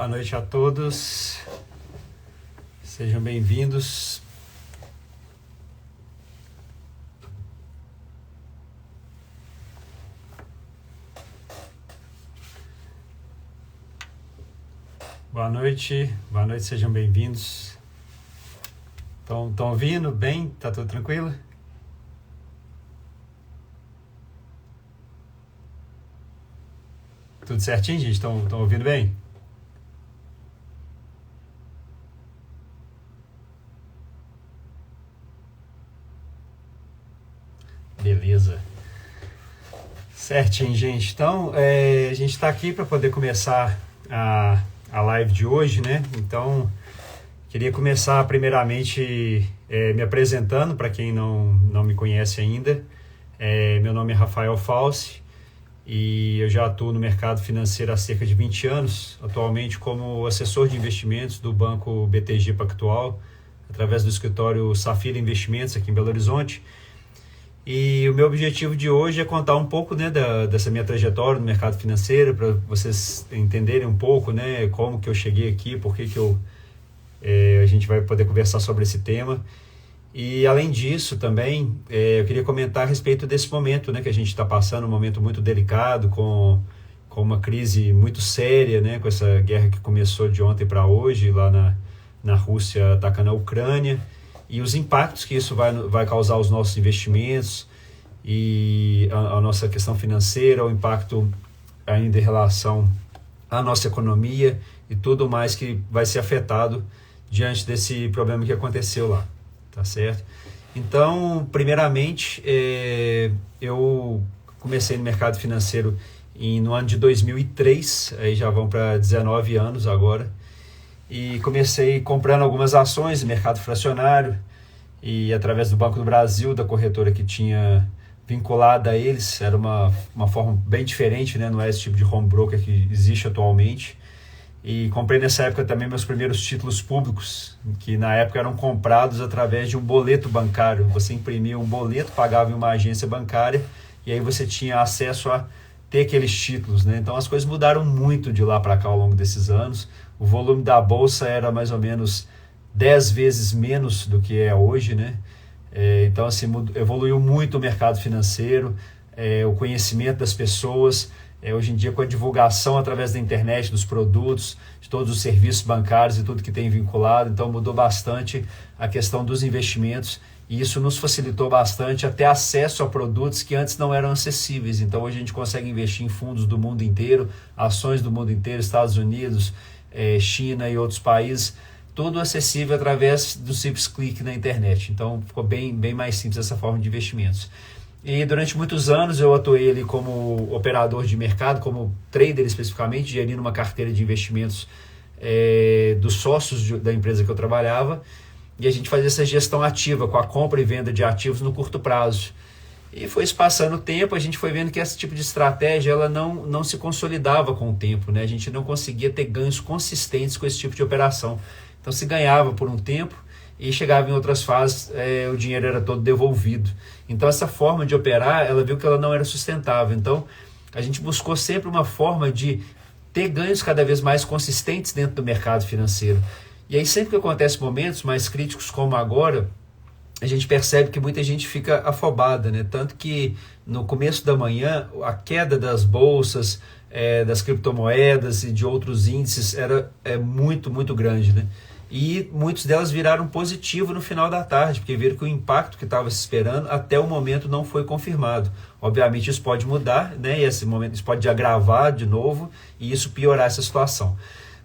Boa noite a todos, sejam bem-vindos. Boa noite, sejam bem-vindos. Estão ouvindo bem? Tá tudo tranquilo? Tudo certinho, gente? Estão ouvindo bem? Beleza. Certinho, gente. Então, a gente está aqui para poder começar a live de hoje, né? Então, queria começar primeiramente me apresentando, para quem não me conhece ainda. Meu nome é Rafael Falsi e eu já atuo no mercado financeiro há cerca de 20 anos, atualmente como assessor de investimentos do Banco BTG Pactual, através do escritório Safira Investimentos aqui em Belo Horizonte. E o meu objetivo de hoje é contar um pouco, né, dessa minha trajetória no mercado financeiro, para vocês entenderem um pouco, né, como que eu cheguei aqui, por que a gente vai poder conversar sobre esse tema. E além disso também, eu queria comentar a respeito desse momento, né, que a gente está passando, um momento muito delicado, com uma crise muito séria, né, com essa guerra que começou de ontem para hoje, lá na Rússia atacando a Ucrânia, e os impactos que isso vai causar aos nossos investimentos e a nossa questão financeira, o impacto ainda em relação à nossa economia e tudo mais que vai ser afetado diante desse problema que aconteceu lá, tá certo? Então, primeiramente, eu comecei no mercado financeiro no ano de 2003, aí já vão para 19 anos agora, e comecei comprando algumas ações no mercado fracionário e através do Banco do Brasil, da corretora que tinha vinculada a eles. Era uma forma bem diferente, né? Não é esse tipo de home broker que existe atualmente. E comprei nessa época também meus primeiros títulos públicos, que na época eram comprados através de um boleto bancário. Você imprimia um boleto, pagava em uma agência bancária e aí você tinha acesso a ter aqueles títulos, né? Então as coisas mudaram muito de lá para cá ao longo desses anos. O volume da bolsa era mais ou menos 10 vezes menos do que é hoje, né? Então, assim, evoluiu muito o mercado financeiro, o conhecimento das pessoas. Hoje em dia, com a divulgação através da internet, dos produtos, de todos os serviços bancários e tudo que tem vinculado, então mudou bastante a questão dos investimentos. E isso nos facilitou bastante até acesso a produtos que antes não eram acessíveis. Então, hoje a gente consegue investir em fundos do mundo inteiro, ações do mundo inteiro, Estados Unidos, China e outros países, tudo acessível através do simples clique na internet. Então ficou bem mais simples essa forma de investimentos. E durante muitos anos eu atuei ali como operador de mercado, como trader especificamente, gerindo uma carteira de investimentos dos sócios da empresa que eu trabalhava, e a gente fazia essa gestão ativa com a compra e venda de ativos no curto prazo. E foi se passando o tempo, a gente foi vendo que esse tipo de estratégia ela não se consolidava com o tempo, né? A gente não conseguia ter ganhos consistentes com esse tipo de operação. Então se ganhava por um tempo e chegava em outras fases, o dinheiro era todo devolvido. Então essa forma de operar, ela viu que ela não era sustentável. Então a gente buscou sempre uma forma de ter ganhos cada vez mais consistentes dentro do mercado financeiro. E aí sempre que acontecem momentos mais críticos como agora, a gente percebe que muita gente fica afobada, né? Tanto que no começo da manhã a queda das bolsas, das criptomoedas e de outros índices era muito grande, né? E muitas delas viraram positivo no final da tarde, porque viram que o impacto que estava se esperando até o momento não foi confirmado. Obviamente isso pode mudar, né? E esse momento isso pode agravar de novo e isso piorar essa situação.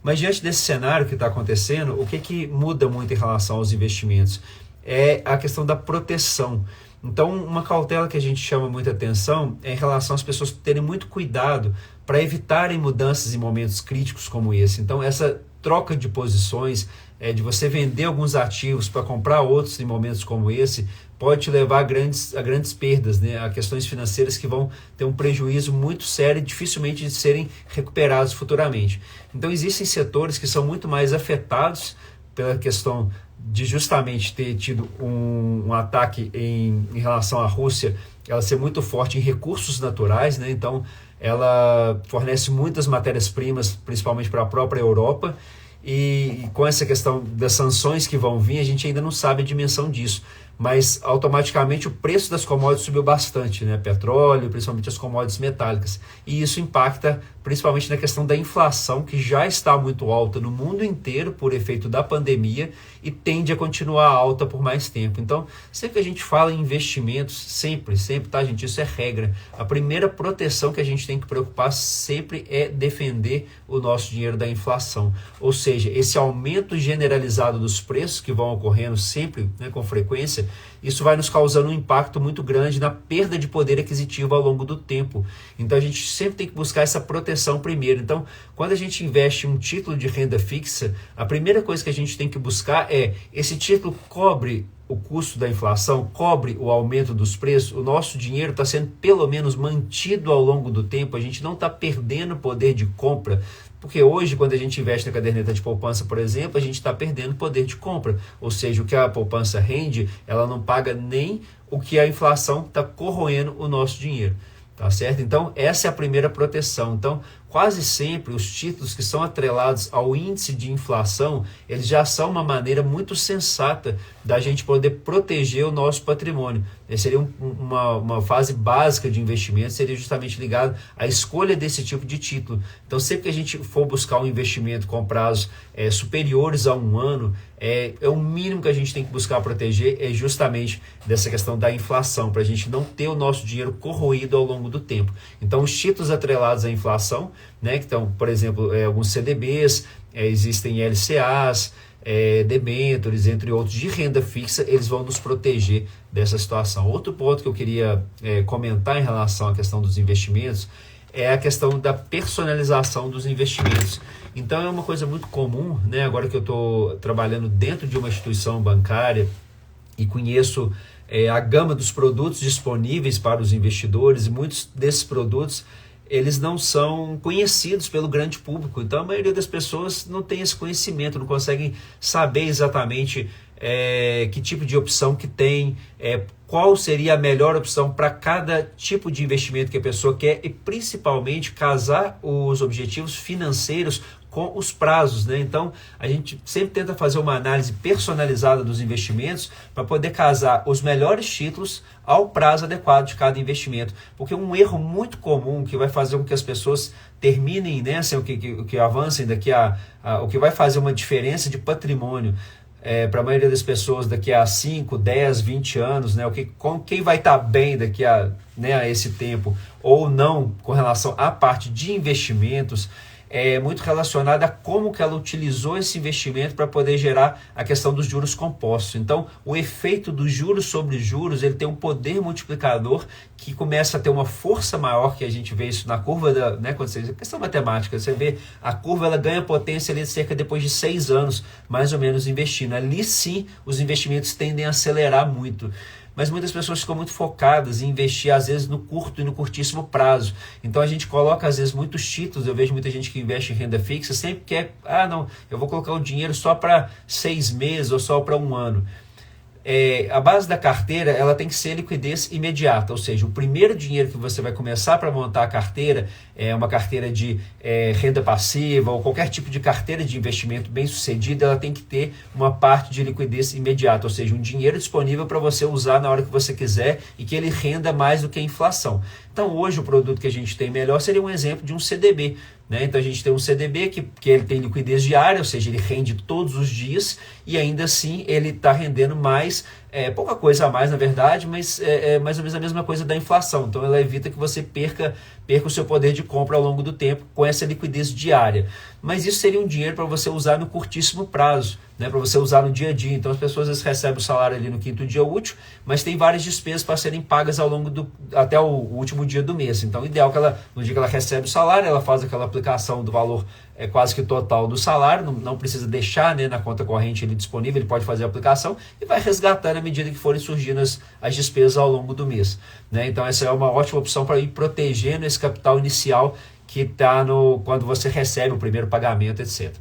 Mas diante desse cenário que está acontecendo, o que muda muito em relação aos investimentos? É a questão da proteção. Então, uma cautela que a gente chama muita atenção é em relação às pessoas terem muito cuidado para evitarem mudanças em momentos críticos como esse. Então, essa troca de posições, de você vender alguns ativos para comprar outros em momentos como esse, pode te levar a grandes perdas, né? A questões financeiras que vão ter um prejuízo muito sério e dificilmente de serem recuperados futuramente. Então, existem setores que são muito mais afetados pela questão de justamente ter tido um ataque em relação à Rússia, ela ser muito forte em recursos naturais, né? Então ela fornece muitas matérias-primas, principalmente para a própria Europa, e com essa questão das sanções que vão vir, a gente ainda não sabe a dimensão disso, mas automaticamente o preço das commodities subiu bastante, né? Petróleo, principalmente as commodities metálicas, e isso impacta principalmente na questão da inflação, que já está muito alta no mundo inteiro por efeito da pandemia e tende a continuar alta por mais tempo. Então, sempre que a gente fala em investimentos, sempre, tá, gente? Isso é regra. A primeira proteção que a gente tem que preocupar sempre é defender o nosso dinheiro da inflação. Ou seja, esse aumento generalizado dos preços que vão ocorrendo sempre, né, com frequência, isso vai nos causando um impacto muito grande na perda de poder aquisitivo ao longo do tempo. Então a gente sempre tem que buscar essa proteção primeiro. Então, quando a gente investe em um título de renda fixa, a primeira coisa que a gente tem que buscar é: esse título cobre o custo da inflação, cobre o aumento dos preços, o nosso dinheiro está sendo pelo menos mantido ao longo do tempo, a gente não está perdendo poder de compra. Porque hoje, quando a gente investe na caderneta de poupança, por exemplo, a gente está perdendo poder de compra. Ou seja, o que a poupança rende, ela não paga nem o que a inflação está corroendo o nosso dinheiro. Tá certo? Então, essa é a primeira proteção. Então, quase sempre os títulos que são atrelados ao índice de inflação, eles já são uma maneira muito sensata da gente poder proteger o nosso patrimônio. Esse seria uma fase básica de investimento, seria justamente ligado à escolha desse tipo de título. Então, sempre que a gente for buscar um investimento com prazos superiores a um ano, o mínimo que a gente tem que buscar proteger é justamente dessa questão da inflação, para a gente não ter o nosso dinheiro corroído ao longo do tempo. Então, os títulos atrelados à inflação, né, que estão, por exemplo, alguns CDBs, existem LCAs, debêntures, entre outros, de renda fixa, eles vão nos proteger dessa situação. Outro ponto que eu queria comentar em relação à questão dos investimentos é a questão da personalização dos investimentos. Então é uma coisa muito comum, né, agora que eu estou trabalhando dentro de uma instituição bancária e conheço a gama dos produtos disponíveis para os investidores, e muitos desses produtos eles não são conhecidos pelo grande público. Então a maioria das pessoas não tem esse conhecimento, não conseguem saber exatamente que tipo de opção que tem, qual seria a melhor opção para cada tipo de investimento que a pessoa quer, e principalmente casar os objetivos financeiros com os prazos, né? Então a gente sempre tenta fazer uma análise personalizada dos investimentos para poder casar os melhores títulos ao prazo adequado de cada investimento, porque um erro muito comum que vai fazer com que as pessoas terminem, né, assim, que avancem daqui o que vai fazer uma diferença de patrimônio para a maioria das pessoas daqui a 5, 10, 20 anos, né, quem vai estar bem daqui a esse tempo ou não com relação à parte de investimentos, é muito relacionada a como que ela utilizou esse investimento para poder gerar a questão dos juros compostos. Então, o efeito dos juros sobre juros, ele tem um poder multiplicador que começa a ter uma força maior, que a gente vê isso na curva quando você questão matemática, você vê a curva, ela ganha potência ali cerca depois de 6 anos, mais ou menos, investindo. Ali sim, os investimentos tendem a acelerar muito. Mas muitas pessoas ficam muito focadas em investir, às vezes, no curto e no curtíssimo prazo. Então a gente coloca, às vezes, muitos títulos. Eu vejo muita gente que investe em renda fixa, sempre quer, não, eu vou colocar o dinheiro só para 6 meses ou só para 1 ano. A base da carteira, ela tem que ser liquidez imediata, ou seja, o primeiro dinheiro que você vai começar para montar a carteira, uma carteira de renda passiva ou qualquer tipo de carteira de investimento bem sucedida, ela tem que ter uma parte de liquidez imediata, ou seja, um dinheiro disponível para você usar na hora que você quiser e que ele renda mais do que a inflação. Então hoje o produto que a gente tem melhor seria um exemplo de um CDB. Né? Então a gente tem um CDB que ele tem liquidez diária, ou seja, ele rende todos os dias e ainda assim ele está rendendo mais, pouca coisa a mais na verdade, mas é mais ou menos a mesma coisa da inflação. Então ela evita que você perca o seu poder de compra ao longo do tempo com essa liquidez diária. Mas isso seria um dinheiro para você usar no curtíssimo prazo, né, para você usar no dia a dia. Então as pessoas às vezes recebem o salário ali no 5º dia útil, mas tem várias despesas para serem pagas ao longo até o último dia do mês. Então o ideal é que no dia que ela recebe o salário, ela faz aquela aplicação do valor quase que total do salário, não precisa deixar, né, na conta corrente ele disponível, ele pode fazer a aplicação e vai resgatando à medida que forem surgindo as despesas ao longo do mês. Né? Então essa é uma ótima opção para ir protegendo esse capital inicial que está quando você recebe o primeiro pagamento, etc.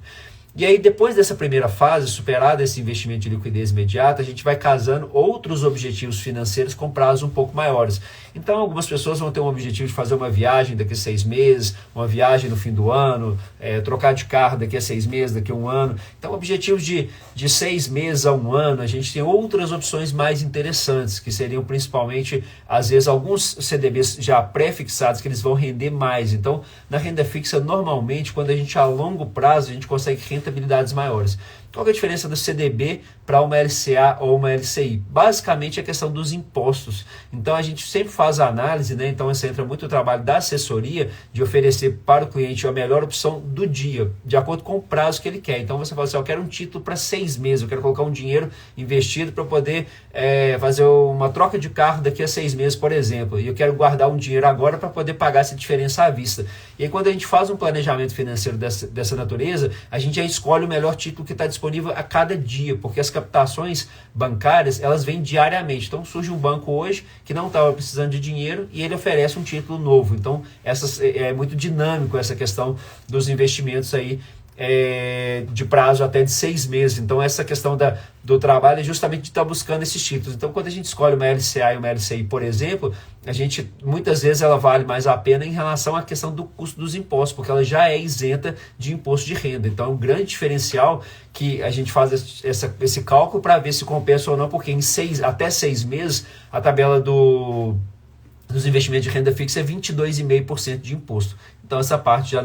E aí, depois dessa primeira fase, superado esse investimento de liquidez imediata, a gente vai casando outros objetivos financeiros com prazos um pouco maiores. Então, algumas pessoas vão ter um objetivo de fazer uma viagem daqui a 6 meses, uma viagem no fim do ano, trocar de carro daqui a 6 meses, daqui a um ano. Então, objetivos de 6 meses a um ano, a gente tem outras opções mais interessantes, que seriam principalmente, às vezes, alguns CDBs já pré-fixados, que eles vão render mais. Então, na renda fixa, normalmente, quando a gente a longo prazo, a gente consegue rentabilidades maiores. Qual é a diferença do CDB para uma LCA ou uma LCI? Basicamente, é a questão dos impostos. Então, a gente sempre faz a análise, né? Então, essa entra muito o trabalho da assessoria de oferecer para o cliente a melhor opção do dia, de acordo com o prazo que ele quer. Então, você fala assim, eu quero um título para 6 meses, eu quero colocar um dinheiro investido para poder fazer uma troca de carro daqui a 6 meses, por exemplo, e eu quero guardar um dinheiro agora para poder pagar essa diferença à vista. E aí, quando a gente faz um planejamento financeiro dessa natureza, a gente já escolhe o melhor título que está disponível a cada dia, porque as captações bancárias, elas vêm diariamente. Então, surge um banco hoje que não estava precisando de dinheiro e ele oferece um título novo. Então, é muito dinâmico essa questão dos investimentos aí, de prazo até de 6 meses. Então, essa questão do trabalho é justamente de estar buscando esses títulos. Então, quando a gente escolhe uma LCA e uma LCI, por exemplo, a gente, muitas vezes, ela vale mais a pena em relação à questão do custo dos impostos, porque ela já é isenta de imposto de renda. Então, é um grande diferencial que a gente faz esse cálculo para ver se compensa ou não, porque até 6 meses, a tabela dos investimentos de renda fixa é 22,5% de imposto. Então, essa parte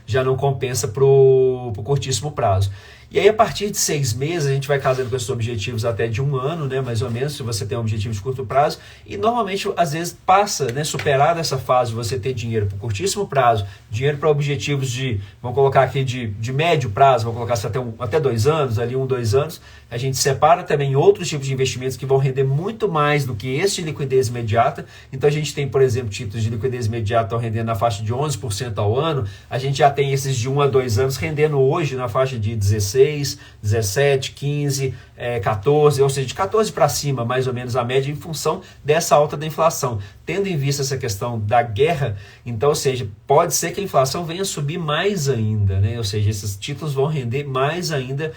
já não compensa para o curtíssimo prazo. E aí, a partir de 6 meses, a gente vai casando com esses objetivos até de um ano, né, mais ou menos, se você tem um objetivo de curto prazo. E, normalmente, às vezes, passa, né, superar essa fase, você ter dinheiro para curtíssimo prazo, dinheiro para objetivos vamos colocar aqui de médio prazo, vamos colocar assim, até 2 anos, ali 2 anos. A gente separa também outros tipos de investimentos que vão render muito mais do que esse de liquidez imediata. Então, a gente tem, por exemplo, títulos de liquidez imediata estão rendendo na faixa de 11% ao ano. A gente já tem esses de 1 a 2 anos rendendo hoje na faixa de 16, 17, 15, 14, ou seja, de 14 para cima, mais ou menos a média, em função dessa alta da inflação. Tendo em vista essa questão da guerra, então, ou seja, pode ser que a inflação venha subir mais ainda, né? Ou seja, esses títulos vão render mais ainda,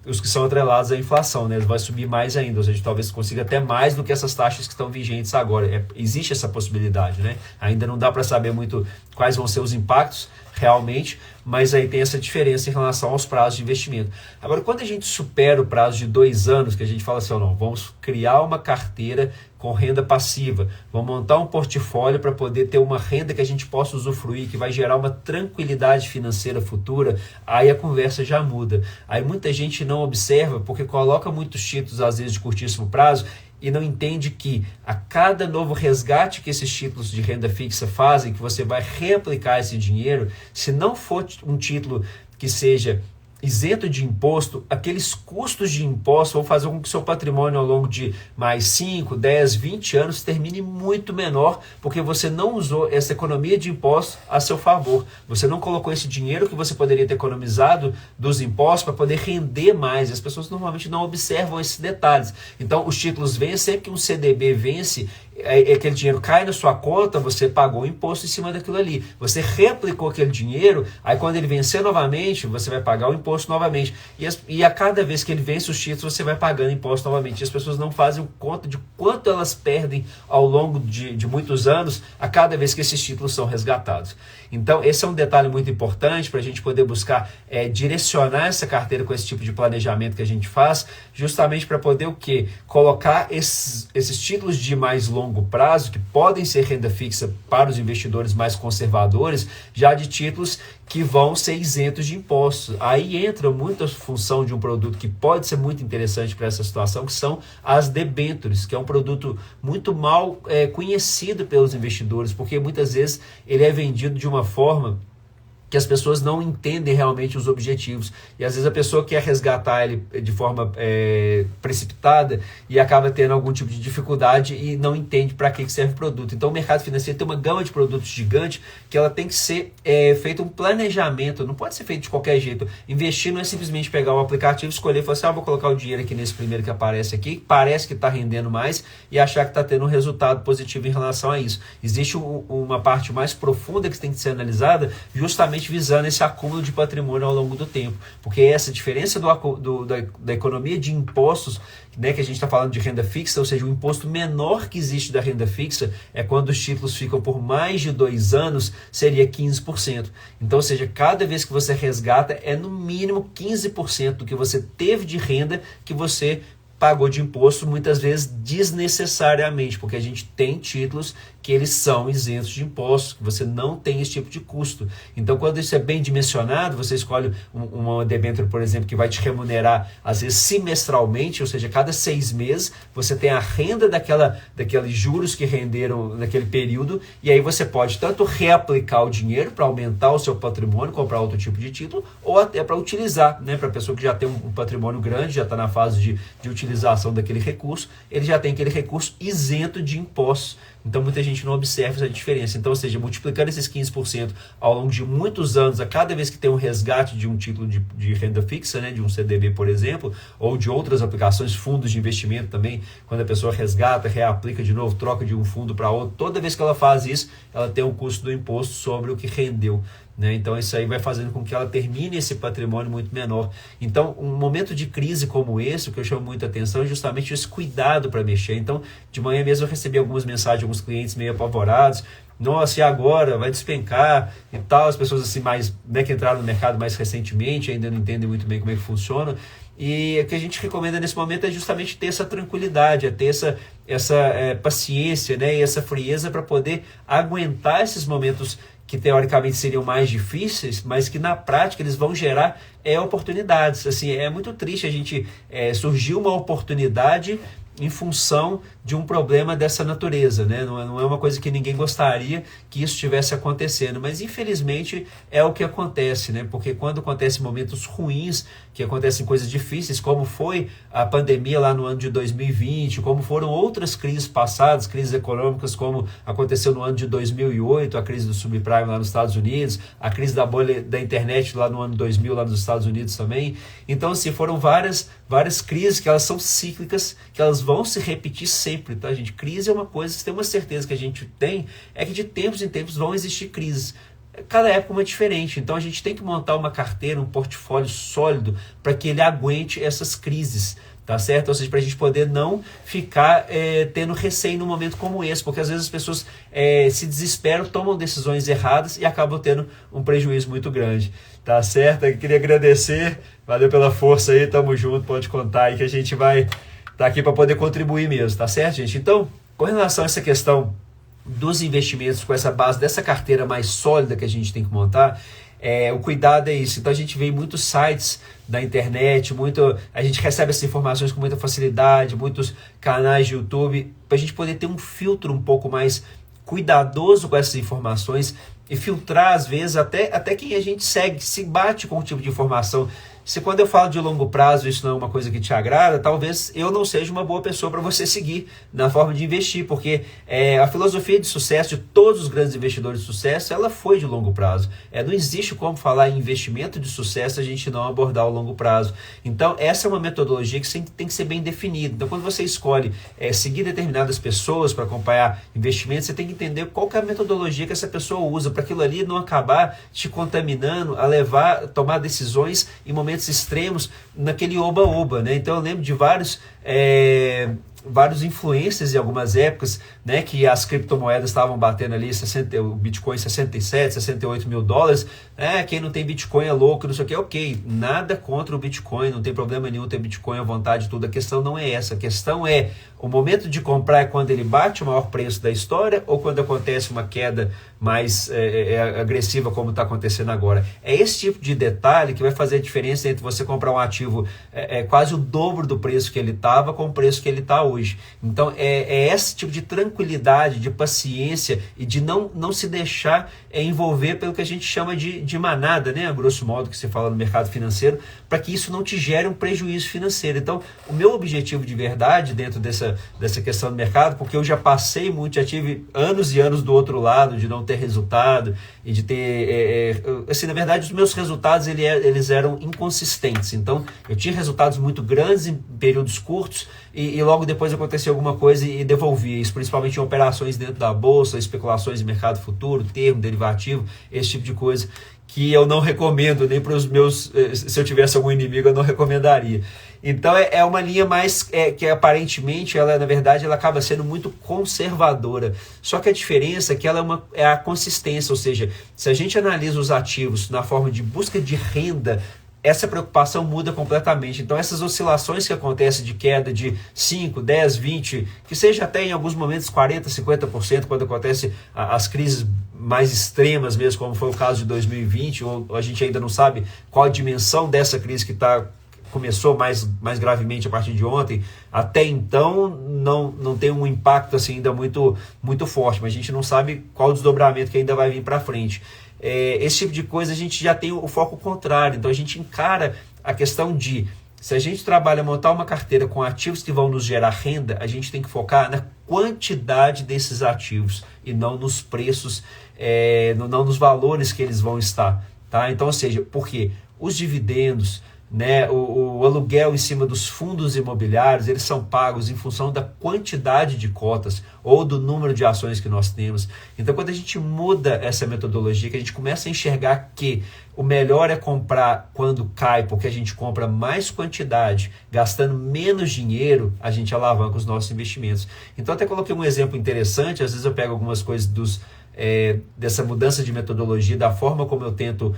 os que são atrelados à inflação, né? Vai subir mais ainda, ou seja, talvez consiga até mais do que essas taxas que estão vigentes agora. Existe essa possibilidade, né? Ainda não dá para saber muito quais vão ser os impactos realmente, mas aí tem essa diferença em relação aos prazos de investimento. Agora, quando a gente supera o prazo de 2 anos, que a gente fala assim, não, vamos criar uma carteira com renda passiva, vamos montar um portfólio para poder ter uma renda que a gente possa usufruir, que vai gerar uma tranquilidade financeira futura, aí a conversa já muda. Aí muita gente não observa, porque coloca muitos títulos, às vezes, de curtíssimo prazo, e não entende que a cada novo resgate que esses títulos de renda fixa fazem, que você vai reaplicar esse dinheiro, se não for um título que seja isento de imposto, aqueles custos de imposto vão fazer com que o seu patrimônio ao longo de mais 5, 10, 20 anos termine muito menor, porque você não usou essa economia de impostos a seu favor. Você não colocou esse dinheiro que você poderia ter economizado dos impostos para poder render mais. As pessoas normalmente não observam esses detalhes. Então, os títulos vencem, sempre que um CDB vence, aquele dinheiro cai na sua conta, você pagou o imposto em cima daquilo ali. Você reaplicou aquele dinheiro, aí quando ele vencer novamente, você vai pagar o imposto novamente. E a cada vez que ele vence os títulos, você vai pagando imposto novamente. E as pessoas não fazem conta de quanto elas perdem ao longo de muitos anos, a cada vez que esses títulos são resgatados. Então, esse é um detalhe muito importante para a gente poder buscar direcionar essa carteira com esse tipo de planejamento que a gente faz, justamente para poder o quê? Colocar esses títulos de mais longo prazo, que podem ser renda fixa para os investidores mais conservadores, já de títulos que vão ser isentos de impostos. Aí entra muita função de um produto que pode ser muito interessante para essa situação, que são as debêntures, que é um produto muito mal conhecido pelos investidores, porque muitas vezes ele é vendido de uma forma que as pessoas não entendem realmente os objetivos. E às vezes a pessoa quer resgatar ele de forma precipitada e acaba tendo algum tipo de dificuldade e não entende para que serve o produto. Então o mercado financeiro tem uma gama de produtos gigante que ela tem que ser feito um planejamento, não pode ser feito de qualquer jeito. Investir não é simplesmente pegar o aplicativo, escolher e falar assim, vou colocar o dinheiro aqui nesse primeiro que aparece aqui, parece que está rendendo mais, e achar que está tendo um resultado positivo em relação a isso. Existe uma parte mais profunda que tem que ser analisada, justamente justamente visando esse acúmulo de patrimônio ao longo do tempo, porque essa diferença da economia de impostos, né, que a gente está falando de renda fixa, ou seja, o imposto menor que existe da renda fixa é quando os títulos ficam por mais de 2 anos, seria 15%. Então, ou seja, cada vez que você resgata, é no mínimo 15% do que você teve de renda que você pagou de imposto, muitas vezes desnecessariamente, porque a gente tem títulos que eles são isentos de impostos, que você não tem esse tipo de custo. Então, quando isso é bem dimensionado, você escolhe uma debênture, por exemplo, que vai te remunerar, às vezes, semestralmente, ou seja, cada 6 meses, você tem a renda daqueles juros que renderam naquele período, e aí você pode tanto reaplicar o dinheiro para aumentar o seu patrimônio, comprar outro tipo de título, ou até para utilizar, né, para a pessoa que já tem um patrimônio grande, já está na fase de utilização daquele recurso, ele já tem aquele recurso isento de impostos. Então, muita gente não observa essa diferença. Então, ou seja, multiplicando esses 15% ao longo de muitos anos, a cada vez que tem um resgate de um título de renda fixa, né, de um CDB, por exemplo, ou de outras aplicações, fundos de investimento também, quando a pessoa resgata, reaplica de novo, troca de um fundo para outro, toda vez que ela faz isso, ela tem um custo do imposto sobre o que rendeu. Né? Então, isso aí vai fazendo com que ela termine esse patrimônio muito menor. Então, um momento de crise como esse, o que eu chamo muita atenção é justamente esse cuidado para mexer. Então, de manhã mesmo eu recebi algumas mensagens de alguns clientes meio apavorados. Nossa, e agora? Vai despencar e tal. As pessoas assim mais, né, que entraram no mercado mais recentemente, ainda não entendem muito bem como é que funciona. E o que a gente recomenda nesse momento é justamente ter essa tranquilidade, é ter essa paciência, né, e essa frieza para poder aguentar esses momentos que teoricamente seriam mais difíceis, mas que na prática eles vão gerar oportunidades. Assim, é muito triste a gente surgir uma oportunidade em função de um problema dessa natureza, né? Não é uma coisa que ninguém gostaria que isso estivesse acontecendo, mas infelizmente é o que acontece, né? Porque quando acontecem momentos ruins, que acontecem coisas difíceis, como foi a pandemia lá no ano de 2020, como foram outras crises passadas, crises econômicas, como aconteceu no ano de 2008, a crise do subprime lá nos Estados Unidos, a crise da bolha da internet lá no ano 2000 lá nos Estados Unidos também. Então, assim, foram várias crises que elas são cíclicas, que elas vão se repetir sempre, tá, gente? Crise é uma coisa, se tem uma certeza que a gente tem, é que de tempos em tempos vão existir crises. Cada época é uma diferente, então a gente tem que montar uma carteira, um portfólio sólido para que ele aguente essas crises, tá certo? Ou seja, para a gente poder não ficar tendo receio num momento como esse, porque às vezes as pessoas se desesperam, tomam decisões erradas e acabam tendo um prejuízo muito grande, tá certo? Eu queria agradecer, valeu pela força aí, tamo junto, pode contar aí que a gente vai estar aqui para poder contribuir mesmo, tá certo, gente? Então, com relação a essa questão dos investimentos, com essa base dessa carteira mais sólida que a gente tem que montar, o cuidado é isso. Então a gente vê muitos sites da internet, a gente recebe essas informações com muita facilidade, muitos canais de YouTube, para a gente poder ter um filtro um pouco mais cuidadoso com essas informações e filtrar, às vezes, até quem a gente segue, se bate com o tipo de informação. Se quando eu falo de longo prazo isso não é uma coisa que te agrada, talvez eu não seja uma boa pessoa para você seguir na forma de investir, porque a filosofia de sucesso de todos os grandes investidores de sucesso, ela foi de longo prazo. Não existe como falar em investimento de sucesso a gente não abordar o longo prazo. Então, essa é uma metodologia que tem que ser bem definida. Então, quando você escolhe seguir determinadas pessoas para acompanhar investimentos, você tem que entender qual que é a metodologia que essa pessoa usa, para aquilo ali não acabar te contaminando, a tomar decisões em momentos extremos naquele oba-oba, né? Então eu lembro de vários influencers em algumas épocas, né, que as criptomoedas estavam batendo ali o Bitcoin 67, 68 mil dólares, quem não tem Bitcoin é louco, não sei o que, ok, nada contra o Bitcoin, não tem problema nenhum ter Bitcoin à vontade, tudo, a questão não é essa, a questão é o momento de comprar é quando ele bate o maior preço da história ou quando acontece uma queda mais agressiva como está acontecendo agora. É esse tipo de detalhe que vai fazer a diferença entre você comprar um ativo quase o dobro do preço que ele estava com o preço que ele está hoje. Então é esse tipo de tranquilidade, de paciência e de não se deixar envolver pelo que a gente chama de manada, né? A grosso modo que se fala no mercado financeiro, para que isso não te gere um prejuízo financeiro. Então o meu objetivo de verdade dentro dessa questão do mercado, porque eu já passei muito, já tive anos e anos do outro lado de não ter resultado e de ter, assim, na verdade os meus resultados eles eram inconsistentes, então eu tinha resultados muito grandes em períodos curtos e logo depois aconteceu alguma coisa e devolvia isso, principalmente em operações dentro da bolsa, especulações de mercado futuro, termo, derivativo, esse tipo de coisa, que eu não recomendo nem para os meus, se eu tivesse algum inimigo eu não recomendaria. Então é uma linha mais que aparentemente ela na verdade ela acaba sendo muito conservadora. Só que a diferença é que ela é a consistência, ou seja, se a gente analisa os ativos na forma de busca de renda, essa preocupação muda completamente. Então essas oscilações que acontecem de queda de 5, 10, 20, que seja até em alguns momentos 40, 50%, quando acontece as crises mais extremas mesmo, como foi o caso de 2020, ou a gente ainda não sabe qual a dimensão dessa crise que começou mais gravemente a partir de ontem, até então não tem um impacto assim, ainda muito, muito forte, mas a gente não sabe qual o desdobramento que ainda vai vir para frente. Esse tipo de coisa a gente já tem o foco contrário, então a gente encara a questão de, se a gente trabalha montar uma carteira com ativos que vão nos gerar renda, a gente tem que focar na quantidade desses ativos e não nos preços, não nos valores que eles vão estar, tá? Então, ou seja, porque os dividendos, né, o aluguel em cima dos fundos imobiliários, eles são pagos em função da quantidade de cotas ou do número de ações que nós temos. Então, quando a gente muda essa metodologia, que a gente começa a enxergar que o melhor é comprar quando cai, porque a gente compra mais quantidade, gastando menos dinheiro, a gente alavanca os nossos investimentos. Então, até coloquei um exemplo interessante, às vezes eu pego algumas coisas dessa mudança de metodologia, da forma como eu tento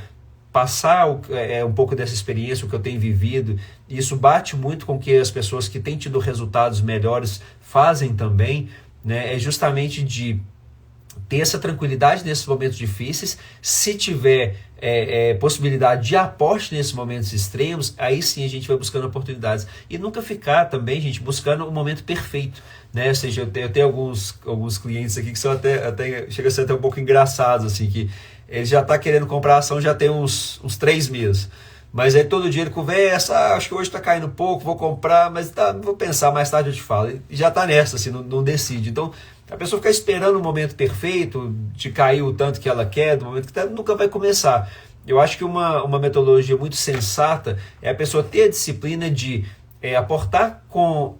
passar um pouco dessa experiência, o que eu tenho vivido, e isso bate muito com o que as pessoas que têm tido resultados melhores fazem também, né? É justamente de ter essa tranquilidade nesses momentos difíceis. Se tiver possibilidade de aporte nesses momentos extremos, aí sim a gente vai buscando oportunidades. E nunca ficar também, gente, buscando o momento perfeito, né? Ou seja, eu tenho alguns clientes aqui que são até chega a ser até um pouco engraçados, assim, que ele já está querendo comprar ação já tem uns 3 meses. Mas aí todo dia ele conversa, acho que hoje está caindo pouco, vou comprar, mas vou pensar, mais tarde eu te falo. E já está nessa, assim, não decide. Então, a pessoa fica esperando o momento perfeito, de cair o tanto que ela quer, do momento que tá, nunca vai começar. Eu acho que uma metodologia muito sensata é a pessoa ter a disciplina de aportar com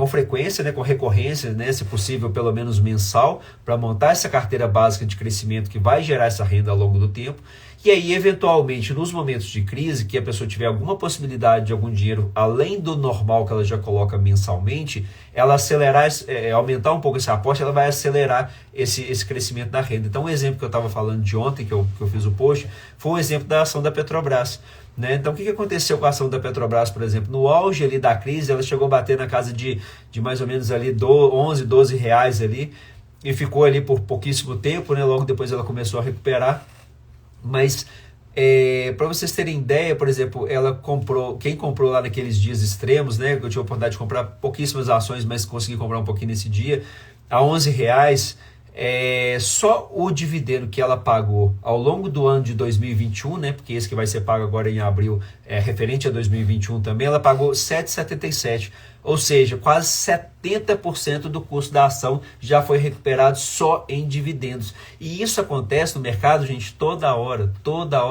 frequência, né, com recorrência, né, se possível pelo menos mensal, para montar essa carteira básica de crescimento que vai gerar essa renda ao longo do tempo. E aí, eventualmente, nos momentos de crise, que a pessoa tiver alguma possibilidade de algum dinheiro além do normal que ela já coloca mensalmente, ela acelerar, aumentar um pouco esse aporte, ela vai acelerar esse crescimento da renda. Então, um exemplo que eu estava falando de ontem, que eu fiz o post, foi um exemplo da ação da Petrobras, né? Então, o que aconteceu com a ação da Petrobras, por exemplo? No auge ali da crise, ela chegou a bater na casa de mais ou menos ali 11, 12 reais ali, e ficou ali por pouquíssimo tempo, né? Logo depois ela começou a recuperar. Mas para vocês terem ideia, por exemplo, quem comprou lá naqueles dias extremos, né? Eu tive a oportunidade de comprar pouquíssimas ações, mas consegui comprar um pouquinho nesse dia, a 11 reais, só o dividendo que ela pagou ao longo do ano de 2021, né? Porque esse que vai ser pago agora em abril referente a 2021 também, ela pagou 7,77, ou seja, quase 70% do custo da ação já foi recuperado só em dividendos. E isso acontece no mercado, gente, toda hora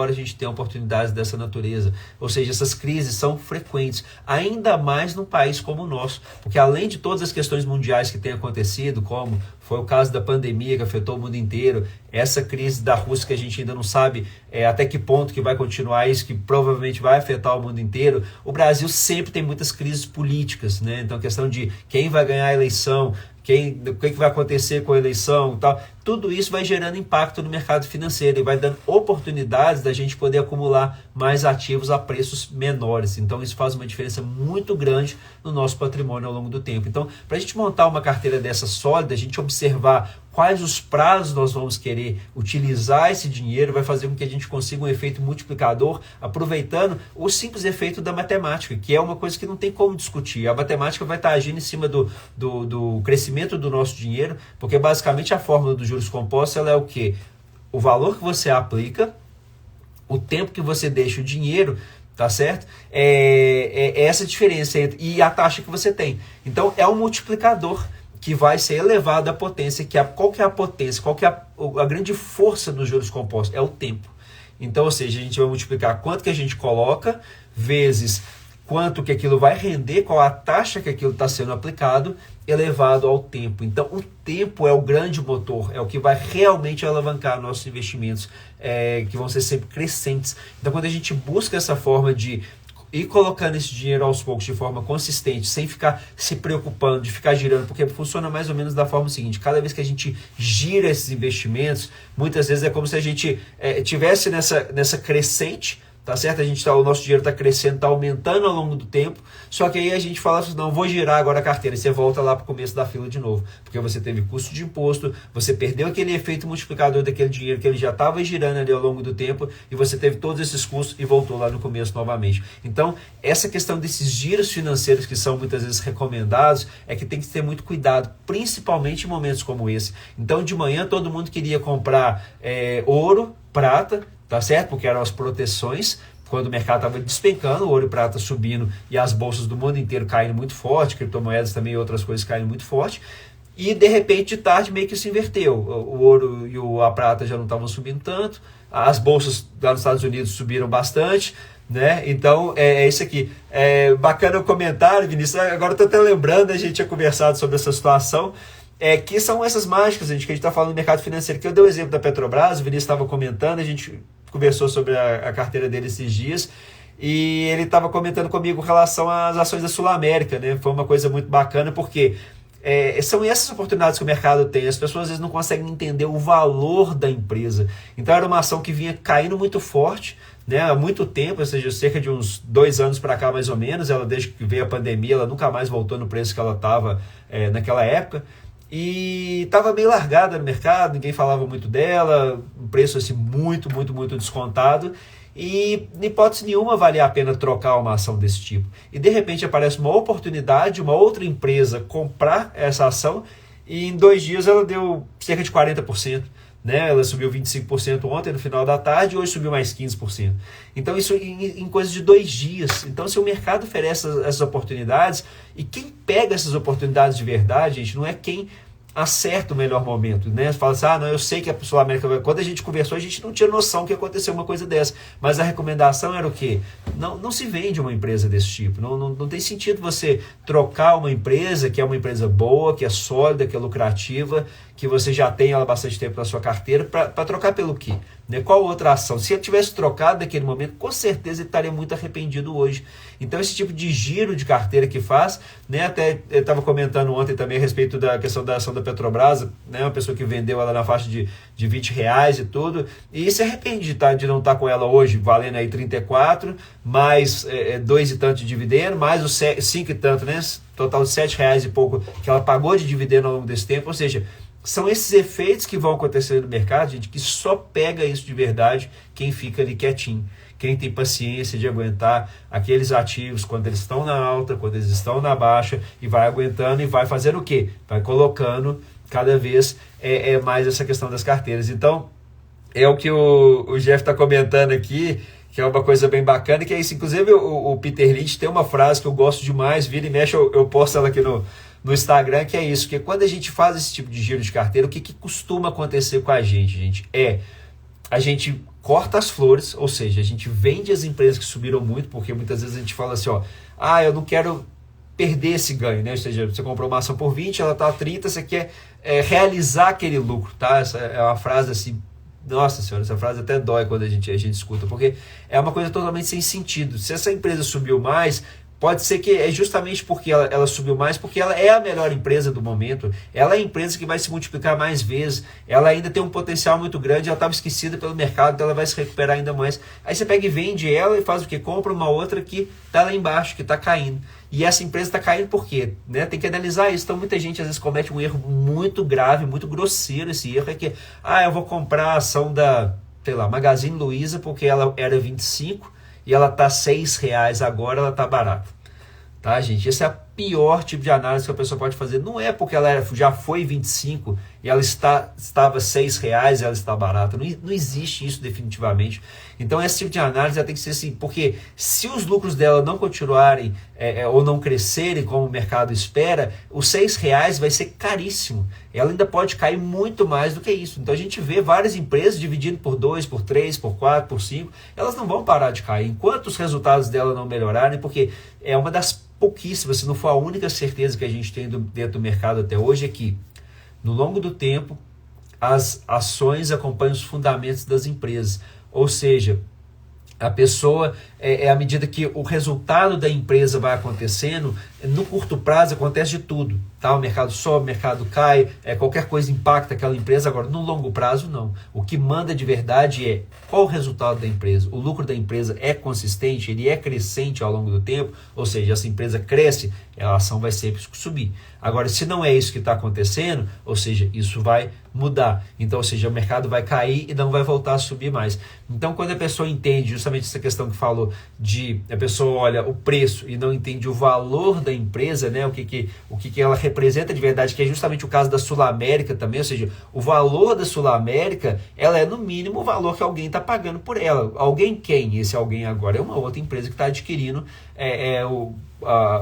a gente tem oportunidades dessa natureza. Ou seja, essas crises são frequentes, ainda mais num país como o nosso, porque além de todas as questões mundiais que têm acontecido, como foi o caso da pandemia que afetou o mundo inteiro, essa crise da Rússia que a gente ainda não sabe até que ponto que vai continuar isso, que provavelmente vai afetar o mundo inteiro. O Brasil sempre tem muitas crises políticas, né? Então a questão de quem vai ganhar a eleição, o que vai acontecer com a eleição e tal, tudo isso vai gerando impacto no mercado financeiro e vai dando oportunidades da gente poder acumular mais ativos a preços menores. Então isso faz uma diferença muito grande no nosso patrimônio ao longo do tempo. Então, para a gente montar uma carteira dessa sólida, a gente observar quais os prazos nós vamos querer utilizar esse dinheiro, vai fazer com que a gente consiga um efeito multiplicador, aproveitando o simples efeito da matemática, que é uma coisa que não tem como discutir. A matemática vai estar agindo em cima do crescimento do nosso dinheiro, porque basicamente a fórmula dos juros compostos ela é o quê? O valor que você aplica, o tempo que você deixa o dinheiro, tá certo? É essa diferença e a taxa que você tem. Então é um multiplicador que vai ser elevado à potência. Qual que é a potência? Qual que é a grande força dos juros compostos? É o tempo. Então, ou seja, a gente vai multiplicar quanto que a gente coloca vezes quanto que aquilo vai render, qual a taxa que aquilo está sendo aplicado, elevado ao tempo. Então, o tempo é o grande motor, é o que vai realmente alavancar nossos investimentos, que vão ser sempre crescentes. Então, quando a gente busca essa forma de ir colocando esse dinheiro aos poucos de forma consistente, sem ficar se preocupando, de ficar girando, porque funciona mais ou menos da forma seguinte: cada vez que a gente gira esses investimentos, muitas vezes é como se a gente tivesse nessa crescente, tá certo? O nosso dinheiro está crescendo, está aumentando ao longo do tempo, só que aí a gente fala assim, não, vou girar agora a carteira, e você volta lá para o começo da fila de novo, porque você teve custo de imposto, você perdeu aquele efeito multiplicador daquele dinheiro que ele já estava girando ali ao longo do tempo, e você teve todos esses custos e voltou lá no começo novamente. Então, essa questão desses giros financeiros que são muitas vezes recomendados, é que tem que ter muito cuidado, principalmente em momentos como esse. Então, de manhã, todo mundo queria comprar ouro, prata, tá certo? Porque eram as proteções, quando o mercado estava despencando, o ouro e prata subindo e as bolsas do mundo inteiro caindo muito forte, criptomoedas também e outras coisas caindo muito forte, e de repente de tarde meio que se inverteu. O ouro e a prata já não estavam subindo tanto, as bolsas lá nos Estados Unidos subiram bastante, né? Então é isso aqui. Bacana o comentário, Vinícius. Agora estou até lembrando, a gente tinha conversado sobre essa situação. Que são essas mágicas, gente, que a gente está falando do mercado financeiro, que eu dei o exemplo da Petrobras, o Vinícius estava comentando, a gente conversou sobre a carteira dele esses dias, e ele estava comentando comigo em relação às ações da Sul América, né? Foi uma coisa muito bacana, porque são essas oportunidades que o mercado tem, as pessoas às vezes não conseguem entender o valor da empresa. Então era uma ação que vinha caindo muito forte, né, há muito tempo, ou seja, cerca de uns 2 anos para cá mais ou menos, ela desde que veio a pandemia, ela nunca mais voltou no preço que ela estava naquela época, e estava bem largada no mercado, ninguém falava muito dela, um preço assim, muito descontado, e em hipótese nenhuma valia a pena trocar uma ação desse tipo. E de repente aparece uma oportunidade, uma outra empresa comprar essa ação, e em 2 dias ela deu cerca de 40%. Né? Ela subiu 25% ontem no final da tarde, e hoje subiu mais 15%. Então isso em coisa de 2 dias. Então se o mercado oferece essas oportunidades, e quem pega essas oportunidades de verdade, gente, não é quem acerta o melhor momento, né? Você fala assim, não, eu sei que a Sul América vai... Quando a gente conversou, a gente não tinha noção que ia acontecer uma coisa dessa, mas a recomendação era o quê? Não se vende uma empresa desse tipo, não tem sentido você trocar uma empresa que é uma empresa boa, que é sólida, que é lucrativa, que você já tem ela há bastante tempo na sua carteira, para trocar pelo quê? Né? Qual outra ação? Se ele tivesse trocado naquele momento, com certeza ele estaria muito arrependido hoje. Então esse tipo de giro de carteira que faz, né? Até eu estava comentando ontem também a respeito da questão da ação da Petrobras, né? Uma pessoa que vendeu ela na faixa de R$20 e tudo, e se arrepende de não estar com ela hoje, valendo aí 34, mais 2 e tanto de dividendo, mais os 5 e tanto, né? Total de R$7 e pouco que ela pagou de dividendo ao longo desse tempo. Ou seja, são esses efeitos que vão acontecer no mercado, gente, que só pega isso de verdade quem fica ali quietinho, quem tem paciência de aguentar aqueles ativos quando eles estão na alta, quando eles estão na baixa, e vai aguentando e vai fazendo o quê? Vai colocando cada vez mais essa questão das carteiras. Então, é o que o Jeff está comentando aqui, que é uma coisa bem bacana, que é isso. Inclusive, o Peter Lynch tem uma frase que eu gosto demais, vira e mexe, eu posto ela aqui no Instagram, que é isso, que quando a gente faz esse tipo de giro de carteira, o que costuma acontecer com a gente? A gente corta as flores, ou seja, a gente vende as empresas que subiram muito, porque muitas vezes a gente fala assim, eu não quero perder esse ganho, né? Ou seja, você comprou uma ação por 20, ela está a 30, você quer realizar aquele lucro, tá? Essa é uma frase assim, nossa senhora, essa frase até dói quando a gente escuta, porque é uma coisa totalmente sem sentido. Se essa empresa subiu mais, pode ser que é justamente porque ela subiu mais, porque ela é a melhor empresa do momento, ela é a empresa que vai se multiplicar mais vezes, ela ainda tem um potencial muito grande, ela estava esquecida pelo mercado, então ela vai se recuperar ainda mais. Aí você pega e vende ela e faz o quê? Compra uma outra que está lá embaixo, que está caindo. E essa empresa está caindo por quê? Né? Tem que analisar isso. Então muita gente às vezes comete um erro muito grave, muito grosseiro. Esse erro é que, eu vou comprar a ação da, Magazine Luiza porque ela era 25 e ela está R$6 agora, ela está barata. Tá, gente? Essa é a pior tipo de análise que a pessoa pode fazer. Não é porque ela já foi 25 e ela estava R$6 e ela está barata. Não existe isso definitivamente. Então esse tipo de análise ela tem que ser assim, porque se os lucros dela não continuarem ou não crescerem como o mercado espera, os R$6 vai ser caríssimo. Ela ainda pode cair muito mais do que isso. Então a gente vê várias empresas dividindo por 2, por 3, por 4, por 5, elas não vão parar de cair enquanto os resultados dela não melhorarem, porque é uma das pouquíssimas, se não for a única certeza que a gente tem dentro do mercado até hoje, é que no longo do tempo as ações acompanham os fundamentos das empresas. Ou seja, a pessoa, à medida que o resultado da empresa vai acontecendo, no curto prazo acontece de tudo. Tá? O mercado sobe, o mercado cai, qualquer coisa impacta aquela empresa. Agora, no longo prazo, não. O que manda de verdade é qual o resultado da empresa. O lucro da empresa é consistente, ele é crescente ao longo do tempo, ou seja, essa empresa cresce, a ação vai sempre subir. Agora, se não é isso que está acontecendo, ou seja, isso vai mudar. Então, ou seja, o mercado vai cair e não vai voltar a subir mais. Então, quando a pessoa entende justamente essa questão que falou de a pessoa olha o preço e não entende o valor da empresa, né, o que ela representa de verdade, que é justamente o caso da Sul América também, ou seja, o valor da Sul América, ela é no mínimo o valor que alguém está pagando por ela. Alguém quem? Esse alguém agora é uma outra empresa que está adquirindo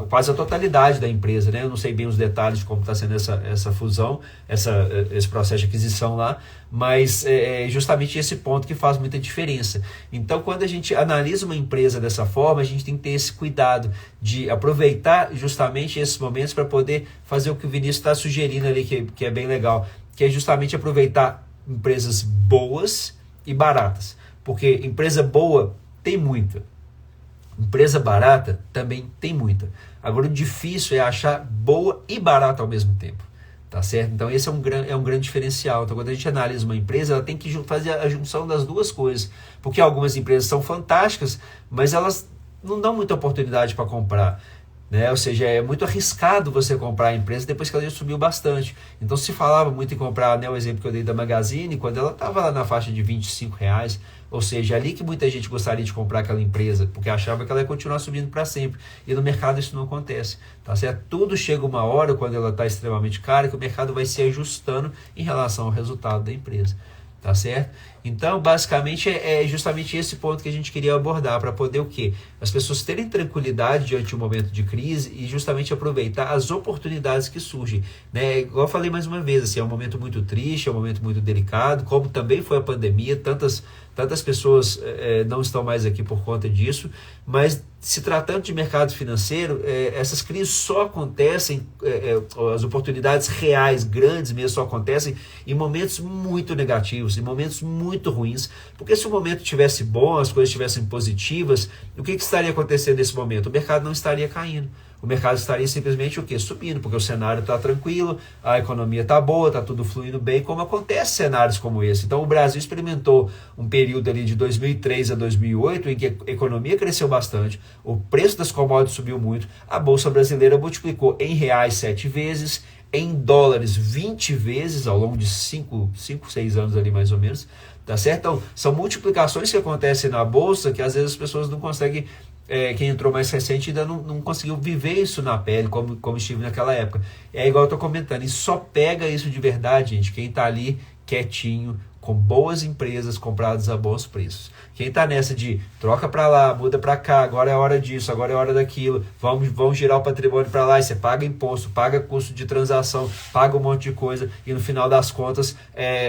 quase a totalidade da empresa, né? Eu não sei bem os detalhes de como está sendo essa fusão, esse processo de aquisição lá, mas é justamente esse ponto que faz muita diferença. Então, quando a gente analisa uma empresa dessa forma, a gente tem que ter esse cuidado de aproveitar justamente esses momentos para poder fazer o que o Vinícius está sugerindo ali, que é bem legal, que é justamente aproveitar empresas boas e baratas, porque empresa boa tem muita, empresa barata também tem muita. Agora, o difícil é achar boa e barata ao mesmo tempo. Tá certo? Então, esse é um grande diferencial. Então, quando a gente analisa uma empresa, ela tem que fazer a junção das duas coisas. Porque algumas empresas são fantásticas, mas elas não dão muita oportunidade para comprar. Né? Ou seja, é muito arriscado você comprar a empresa depois que ela já subiu bastante. Então, se falava muito em comprar, né, o exemplo que eu dei da Magazine, quando ela estava lá na faixa de R$25, ou seja, ali que muita gente gostaria de comprar aquela empresa, porque achava que ela ia continuar subindo para sempre. E no mercado isso não acontece. Tá certo? Tudo chega uma hora, quando ela está extremamente cara, que o mercado vai se ajustando em relação ao resultado da empresa. Tá certo? Então, basicamente, é justamente esse ponto que a gente queria abordar, para poder o quê? As pessoas terem tranquilidade diante de um momento de crise e justamente aproveitar as oportunidades que surgem. Né? Igual eu falei mais uma vez, assim, é um momento muito triste, é um momento muito delicado, como também foi a pandemia, tantas pessoas não estão mais aqui por conta disso, mas se tratando de mercado financeiro, essas crises só acontecem, as oportunidades reais, grandes mesmo, só acontecem em momentos muito negativos, em momentos muito ruins, porque se o momento estivesse bom, as coisas estivessem positivas, o que estaria acontecendo nesse momento? O mercado não estaria caindo. O mercado estaria simplesmente o quê? Subindo, porque o cenário está tranquilo, a economia está boa, está tudo fluindo bem, como acontece em cenários como esse. Então o Brasil experimentou um período ali de 2003 a 2008 em que a economia cresceu bastante, o preço das commodities subiu muito, a Bolsa Brasileira multiplicou em reais 7 vezes, em dólares 20 vezes ao longo de 5, 6 anos ali mais ou menos. Tá certo? Então, são multiplicações que acontecem na Bolsa que às vezes as pessoas não conseguem. Quem entrou mais recente ainda não conseguiu viver isso na pele, como estive naquela época. É igual eu estou comentando, e só pega isso de verdade, gente, quem está ali quietinho, com boas empresas compradas a bons preços. Quem está nessa de troca para lá, muda para cá, agora é hora disso, agora é hora daquilo, vamos girar o patrimônio para lá, e você paga imposto, paga custo de transação, paga um monte de coisa, e no final das contas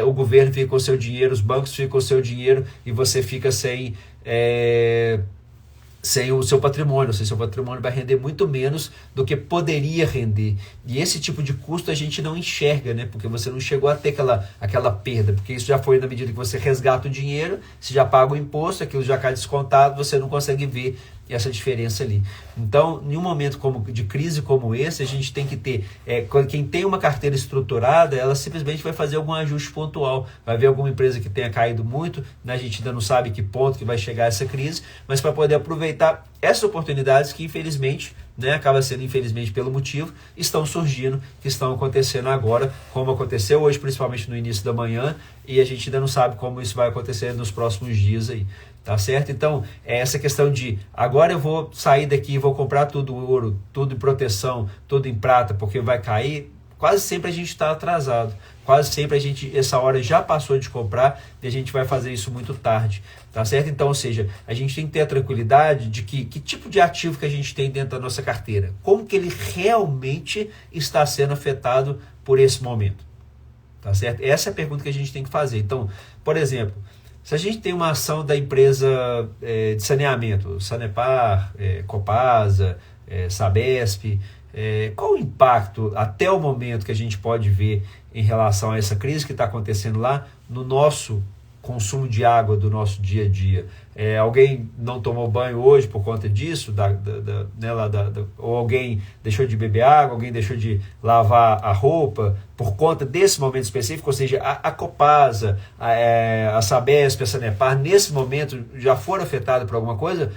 o governo fica com o seu dinheiro, os bancos ficam com o seu dinheiro, e você fica sem o seu patrimônio, ou seja, seu patrimônio vai render muito menos do que poderia render. E esse tipo de custo a gente não enxerga, né? Porque você não chegou a ter aquela perda, porque isso já foi na medida que você resgata o dinheiro, você já paga o imposto, aquilo já cai descontado, você não consegue ver essa diferença ali. Então, em um momento de crise como esse, a gente tem que ter, quem tem uma carteira estruturada, ela simplesmente vai fazer algum ajuste pontual, vai ver alguma empresa que tenha caído muito, né? A gente ainda não sabe que ponto que vai chegar essa crise, mas para poder aproveitar essas oportunidades que infelizmente né, acaba sendo infelizmente pelo motivo, estão surgindo, que estão acontecendo agora, como aconteceu hoje, principalmente no início da manhã, e a gente ainda não sabe como isso vai acontecer nos próximos dias aí, tá certo? Então, essa questão de agora eu vou sair daqui e vou comprar tudo ouro, tudo em proteção, tudo em prata, porque vai cair, quase sempre a gente está atrasado. Quase sempre essa hora já passou de comprar e a gente vai fazer isso muito tarde, tá certo? Então, ou seja, a gente tem que ter a tranquilidade de que tipo de ativo que a gente tem dentro da nossa carteira, como que ele realmente está sendo afetado por esse momento, tá certo? Essa é a pergunta que a gente tem que fazer. Então, por exemplo, se a gente tem uma ação da empresa de saneamento, Sanepar, Copasa, Sabesp, qual o impacto até o momento que a gente pode ver em relação a essa crise que está acontecendo lá no nosso consumo de água do nosso dia a dia? Alguém não tomou banho hoje por conta disso, ou alguém deixou de beber água, alguém deixou de lavar a roupa por conta desse momento específico, ou seja, a Copasa, a Sabesp, a Sanepar, nesse momento já foram afetadas por alguma coisa?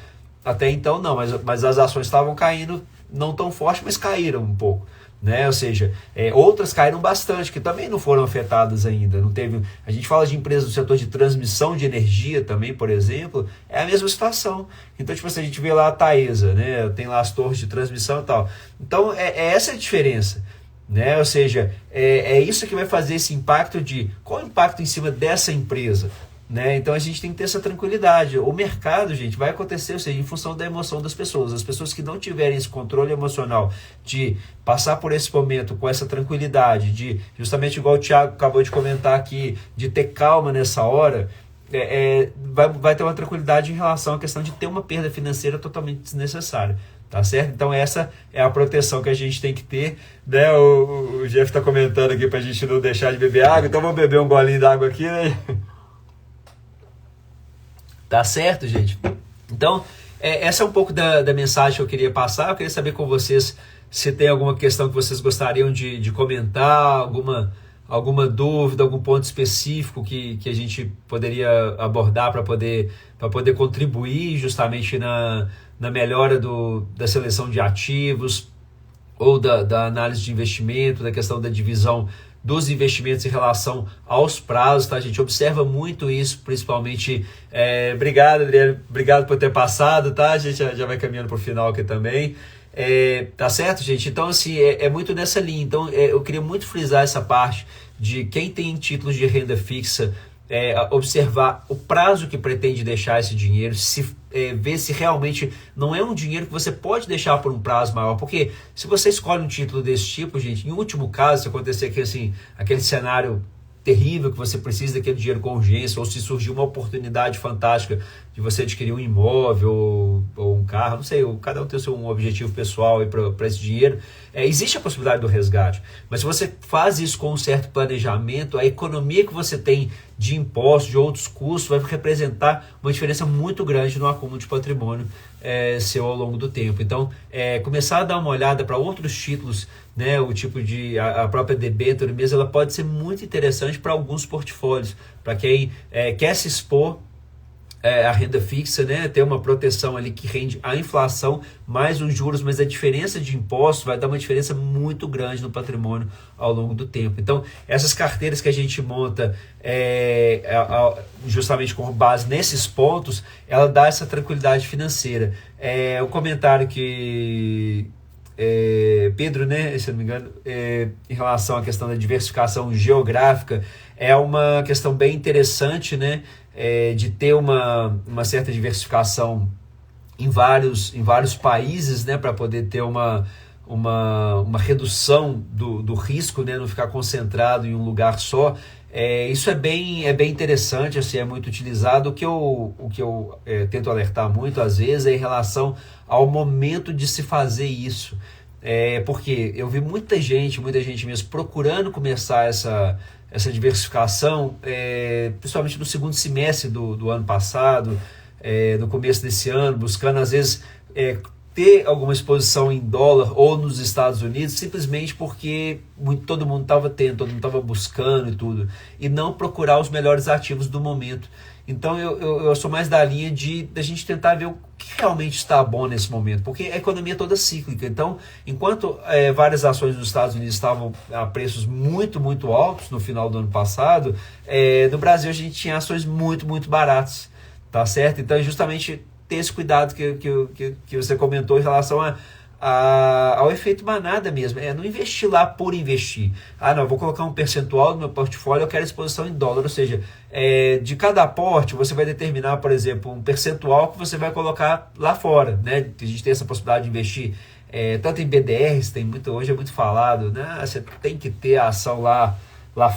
Até então não, mas as ações estavam caindo, não tão forte, mas caíram um pouco, né? Ou seja, outras caíram bastante, que também não foram afetadas ainda. Não teve. A gente fala de empresas do setor de transmissão de energia também, por exemplo, é a mesma situação. Então, tipo assim, a gente vê lá a Taesa, né? Tem lá as torres de transmissão e tal. Então, essa a diferença, né? Ou seja, é isso que vai fazer esse impacto de qual o impacto em cima dessa empresa, né? Então a gente tem que ter essa tranquilidade. O mercado, gente, vai acontecer, ou seja, em função da emoção das pessoas. As pessoas que não tiverem esse controle emocional de passar por esse momento com essa tranquilidade, de justamente igual o Thiago acabou de comentar aqui, de ter calma nessa hora, vai ter uma tranquilidade em relação à questão de ter uma perda financeira totalmente desnecessária. Tá certo? Então essa é a proteção que a gente tem que ter, né? O Jeff está comentando aqui para a gente não deixar de beber água, então vamos beber um golinho d'água aqui, né? Tá certo, gente? Então, essa é um pouco da mensagem que eu queria passar. Eu queria saber com vocês se tem alguma questão que vocês gostariam de comentar, alguma dúvida, algum ponto específico que a gente poderia abordar para poder contribuir justamente na melhora da seleção de ativos ou da análise de investimento, da questão da divisão dos investimentos em relação aos prazos, tá? A gente observa muito isso, principalmente. Obrigado, Adriano, obrigado por ter passado, tá? A gente já vai caminhando para o final aqui também. Tá certo, gente? Então, assim, é muito nessa linha. Então, eu queria muito frisar essa parte de quem tem títulos de renda fixa, observar o prazo que pretende deixar esse dinheiro, ver se realmente não é um dinheiro que você pode deixar por um prazo maior, porque se você escolhe um título desse tipo, gente, em último caso, se acontecer aqui, assim, aquele cenário terrível que você precisa daquele dinheiro com urgência, ou se surgir uma oportunidade fantástica de você adquirir um imóvel ou um carro, não sei, cada um tem um objetivo pessoal para esse dinheiro, existe a possibilidade do resgate, mas se você faz isso com um certo planejamento, a economia que você tem de impostos, de outros custos, vai representar uma diferença muito grande no acúmulo de patrimônio seu ao longo do tempo. Então, começar a dar uma olhada para outros títulos, né, o tipo de a própria debênture mesmo, ela pode ser muito interessante para alguns portfólios, para quem quer se expor a renda fixa, né, ter uma proteção ali que rende a inflação mais os juros, mas a diferença de impostos vai dar uma diferença muito grande no patrimônio ao longo do tempo. Então, essas carteiras que a gente monta justamente com base nesses pontos, ela dá essa tranquilidade financeira. O comentário que Pedro, né, se não me engano, em relação à questão da diversificação geográfica, é uma questão bem interessante, né, de ter uma certa diversificação em vários países, né, para poder ter uma redução do risco, né, não ficar concentrado em um lugar só. Isso é bem interessante, assim, é muito utilizado. O que eu tento alertar muito às vezes é em relação ao momento de se fazer isso. Porque eu vi muita gente mesmo procurando começar essa diversificação, principalmente no segundo semestre do ano passado, no começo desse ano, buscando às vezes ter alguma exposição em dólar ou nos Estados Unidos, simplesmente porque todo mundo estava tendo, todo mundo estava buscando e tudo, e não procurar os melhores ativos do momento. Então eu sou mais da linha da gente tentar ver o que realmente está bom nesse momento? Porque a economia é toda cíclica. Então, enquanto várias ações dos Estados Unidos estavam a preços muito, muito altos no final do ano passado, no Brasil a gente tinha ações muito, muito baratas, tá certo? Então, é justamente ter esse cuidado que você comentou em relação ao efeito manada mesmo, não investir lá por investir. Não, vou colocar um percentual no meu portfólio, eu quero exposição em dólar, ou seja, de cada aporte você vai determinar, por exemplo, um percentual que você vai colocar lá fora, né? A gente tem essa possibilidade de investir tanto em BDRs, hoje é muito falado, né? Você tem que ter a ação lá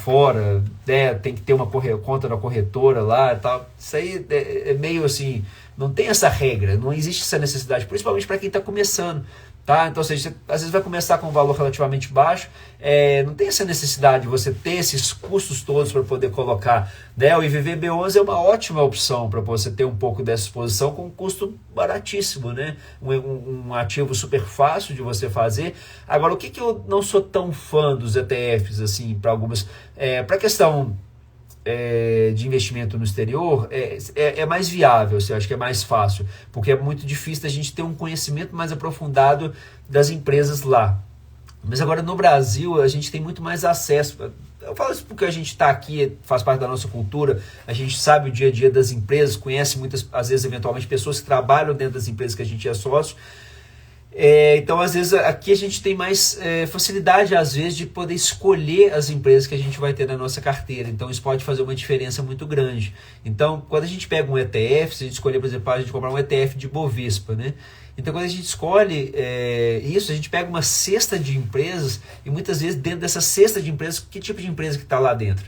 fora, né? Tem que ter uma conta na corretora lá e tal. Isso aí é meio assim, não tem essa regra, não existe essa necessidade, principalmente para quem está começando. Tá? Então, ou seja, você, às vezes vai começar com um valor relativamente baixo, não tem essa necessidade de você ter esses custos todos para poder colocar, né? O IVVB11 é uma ótima opção para você ter um pouco dessa exposição com um custo baratíssimo, né? Um ativo super fácil de você fazer. Agora, o que eu não sou tão fã dos ETFs, assim, para algumas... para a questão... de investimento no exterior, é mais viável, eu acho que é mais fácil, porque é muito difícil a gente ter um conhecimento mais aprofundado das empresas lá. Mas agora no Brasil a gente tem muito mais acesso. Eu falo isso porque a gente está aqui, faz parte da nossa cultura, a gente sabe o dia a dia das empresas, conhece muitas, às vezes, eventualmente, pessoas que trabalham dentro das empresas que a gente é sócio. Então, às vezes, aqui a gente tem mais facilidade, às vezes, de poder escolher as empresas que a gente vai ter na nossa carteira. Então, isso pode fazer uma diferença muito grande. Então, quando a gente pega um ETF, se a gente escolher, por exemplo, a gente comprar um ETF de Bovespa, né? Então, quando a gente escolhe isso, a gente pega uma cesta de empresas e, muitas vezes, dentro dessa cesta de empresas, que tipo de empresa que está lá dentro?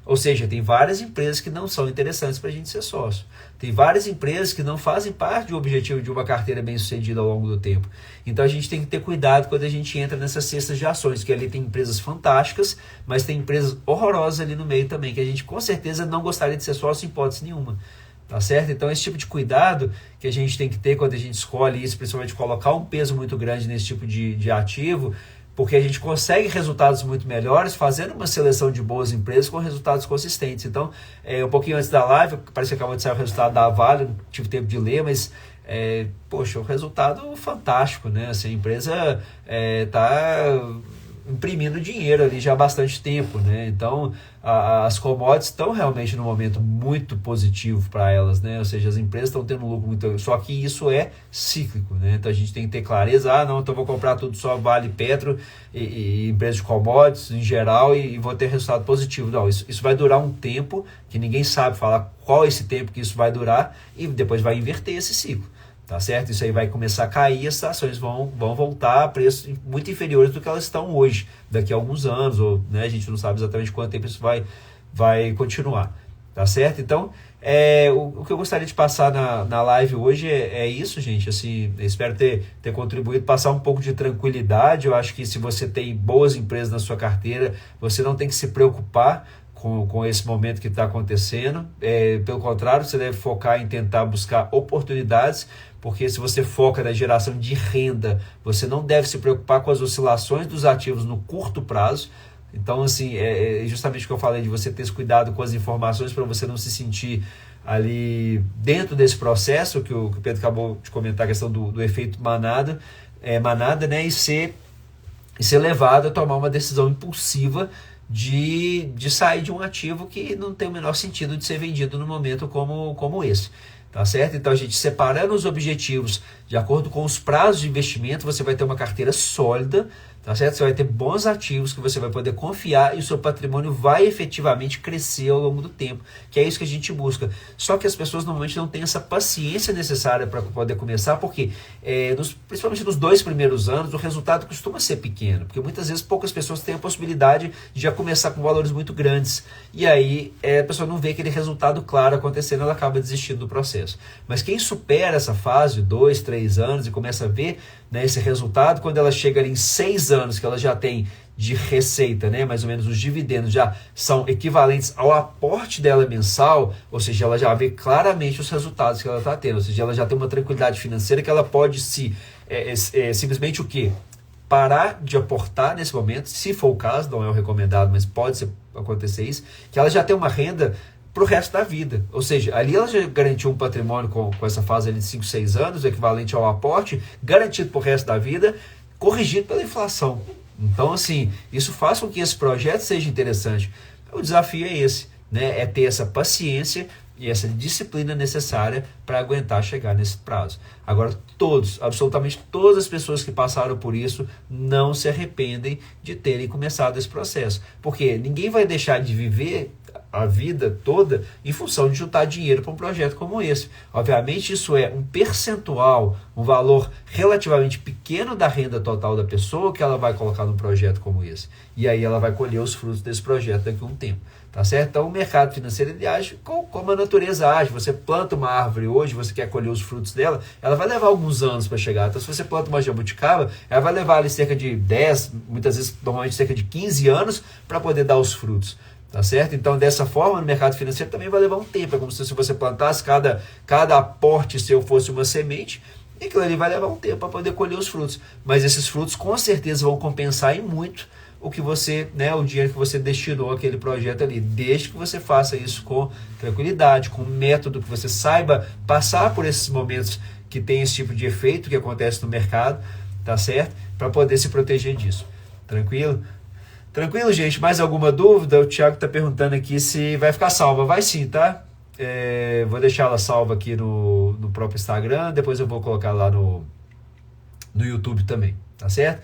Ou seja, tem várias empresas que não são interessantes para a gente ser sócio. Tem várias empresas que não fazem parte do objetivo de uma carteira bem sucedida ao longo do tempo. Então a gente tem que ter cuidado quando a gente entra nessas cestas de ações, que ali tem empresas fantásticas, mas tem empresas horrorosas ali no meio também, que a gente com certeza não gostaria de ser sócio em hipótese nenhuma. Tá certo? Então esse tipo de cuidado que a gente tem que ter quando a gente escolhe isso, principalmente colocar um peso muito grande nesse tipo de ativo, porque a gente consegue resultados muito melhores fazendo uma seleção de boas empresas com resultados consistentes. Então, um pouquinho antes da live, parece que acabou de sair o resultado da Vale, não tive tempo de ler, mas, poxa, um resultado fantástico, né? Assim, a empresa está imprimindo dinheiro ali já há bastante tempo, né? Então, as commodities estão realmente num momento muito positivo para elas, né? Ou seja, as empresas estão tendo lucro muito... Só que isso é cíclico, né? Então, a gente tem que ter clareza. Não, então vou comprar tudo só Vale, Petro e empresas de commodities em geral e vou ter resultado positivo. Não, isso vai durar um tempo que ninguém sabe falar qual é esse tempo que isso vai durar e depois vai inverter esse ciclo. Tá certo? Isso aí vai começar a cair, as ações vão voltar a preços muito inferiores do que elas estão hoje, daqui a alguns anos, ou, né, a gente não sabe exatamente quanto tempo isso vai continuar. Tá certo? Então, o que eu gostaria de passar na live hoje é isso, gente. Assim, espero ter contribuído, passar um pouco de tranquilidade. Eu acho que se você tem boas empresas na sua carteira, você não tem que se preocupar com esse momento que está acontecendo. Pelo contrário, você deve focar em tentar buscar oportunidades, porque se você foca na geração de renda, você não deve se preocupar com as oscilações dos ativos no curto prazo. Então, assim, justamente o que eu falei de você ter esse cuidado com as informações para você não se sentir ali dentro desse processo, que o Pedro acabou de comentar, a questão do efeito manada, né, e ser levado a tomar uma decisão impulsiva de sair de um ativo que não tem o menor sentido de ser vendido no momento como esse. Tá certo? Então, a gente separando os objetivos de acordo com os prazos de investimento, você vai ter uma carteira sólida, tá certo? Você vai ter bons ativos que você vai poder confiar e o seu patrimônio vai efetivamente crescer ao longo do tempo, que é isso que a gente busca. Só que as pessoas normalmente não têm essa paciência necessária para poder começar, porque principalmente nos 2 primeiros anos o resultado costuma ser pequeno, porque muitas vezes poucas pessoas têm a possibilidade de já começar com valores muito grandes, e aí a pessoa não vê aquele resultado claro acontecendo, ela acaba desistindo do processo. Mas quem supera essa fase, 2, 3 anos, e começa a ver, né, esse resultado, quando ela chega ali em 6 anos, que ela já tem de receita, né, mais ou menos os dividendos já são equivalentes ao aporte dela mensal, ou seja, ela já vê claramente os resultados que ela está tendo, ou seja, ela já tem uma tranquilidade financeira que ela pode simplesmente o quê? Parar de aportar nesse momento, se for o caso, não é o recomendado, mas pode acontecer isso, que ela já tem uma renda para o resto da vida. Ou seja, ali ela já garantiu um patrimônio com essa fase ali de 5, 6 anos, equivalente ao aporte, garantido para o resto da vida, corrigido pela inflação. Então, assim, isso faz com que esse projeto seja interessante. O desafio é esse, né? É ter essa paciência e essa disciplina necessária para aguentar chegar nesse prazo. Agora, absolutamente todas as pessoas que passaram por isso não se arrependem de terem começado esse processo. Porque ninguém vai deixar de viver a vida toda em função de juntar dinheiro para um projeto como esse. Obviamente, isso é um percentual, um valor relativamente pequeno da renda total da pessoa que ela vai colocar num projeto como esse. E aí ela vai colher os frutos desse projeto daqui a um tempo. Tá certo? Então o mercado financeiro ele age como a natureza age. Você planta uma árvore hoje, você quer colher os frutos dela, ela vai levar alguns anos para chegar. Então se você planta uma jabuticaba, ela vai levar ali cerca de 10, muitas vezes normalmente cerca de 15 anos para poder dar os frutos. Tá certo? Então dessa forma no mercado financeiro também vai levar um tempo. É como se você plantasse cada aporte seu fosse uma semente, e aquilo ali vai levar um tempo para poder colher os frutos. Mas esses frutos com certeza vão compensar em muito o que você, né, o dinheiro que você destinou àquele projeto ali, desde que você faça isso com tranquilidade, com método, que você saiba passar por esses momentos que tem esse tipo de efeito que acontece no mercado, tá certo? Para poder se proteger disso. Tranquilo? Tranquilo, gente? Mais alguma dúvida? O Thiago está perguntando aqui se vai ficar salva. Vai sim, tá? Vou deixar ela salva aqui no próprio Instagram, depois eu vou colocar lá no YouTube também, tá certo?